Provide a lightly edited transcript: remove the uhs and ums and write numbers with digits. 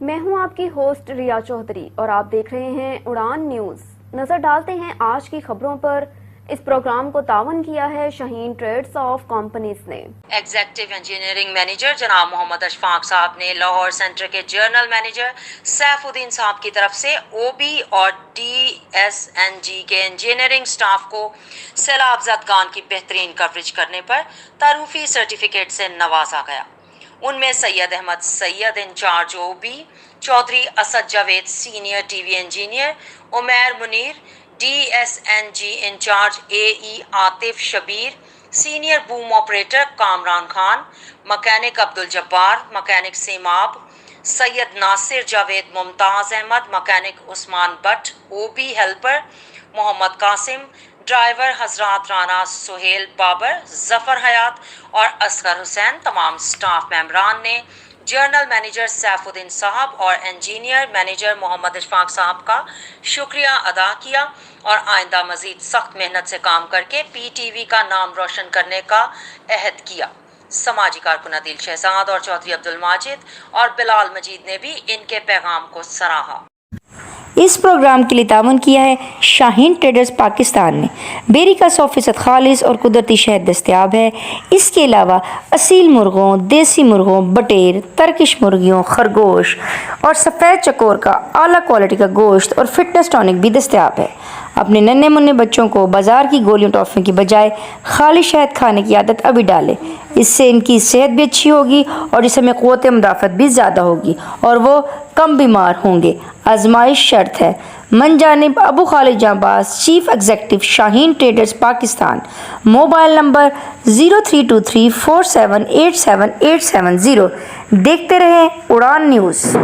میں ہوں آپ کی ہوسٹ ریا چودھری اور آپ دیکھ رہے ہیں اڑان نیوز۔ نظر ڈالتے ہیں آج کی خبروں پر۔ اس پروگرام کو تعاون کیا ہے شاہین ٹریڈز آف کمپنیز نے۔ ایگزیکٹو انجینئرنگ مینیجر جناب محمد اشفاق صاحب نے لاہور سینٹر کے جنرل مینیجر سیف الدین صاحب کی طرف سے او بی اور DSNG کے انجینئرنگ سٹاف کو سیلاب زدگان کی بہترین کوریج کرنے پر تعارفی سرٹیفکیٹ سے نوازا گیا۔ ان میں Syed Ahmed Syed incharge O B, Chaudhry Asad Javed senior T V engineer, Umair Munir DSNG incharge AE Atif Shabbir, senior boom operator Kamran Khan, mechanic Abdul Jabbar, mechanic Seemab, Syed Nasir Javed Mumtaz Ahmed, mechanic Usman Butt, O B helper Muhammad Qasim, driver حضرات رانا سہیل بابر، ظفر حیات اور اصغر حسین۔ تمام سٹاف ممبران نے جنرل مینیجر سیف الدین صاحب اور انجینئر مینیجر محمد اشفاق صاحب کا شکریہ ادا کیا اور آئندہ مزید سخت محنت سے کام کر کے PTV کا نام روشن کرنے کا عہد کیا۔ سماجی کارکن عدیل شہزاد اور چودھری عبدالماجد اور بلال مجید نے بھی ان کے پیغام کو سراہا۔ اس پروگرام کے لیے تعاون کیا ہے شاہین ٹریڈرز پاکستان نے۔ بیری کا 100% خالص اور قدرتی شہد دستیاب ہے۔ اس کے علاوہ اصیل مرغوں، دیسی مرغوں، بٹیر، ترکش مرغیوں، خرگوش اور سفید چکور کا اعلیٰ کوالٹی کا گوشت اور فٹنس ٹانک بھی دستیاب ہے۔ اپنے ننھے منھے بچوں کو بازار کی گولیوں ٹافیوں کی بجائے خالی شہد کھانے کی عادت ابھی ڈالیں۔ اس سے ان کی صحت بھی اچھی ہوگی اور جسم میں قوت مدافعت بھی زیادہ ہوگی اور وہ کم بیمار ہوں گے۔ آزمائش شرط ہے۔ من جانب Abu Khalid Janbaz, chief executive Shaheen traders Pakistan. Mobile number 032347878770۔ دیکھتے رہیں اڑان نیوز۔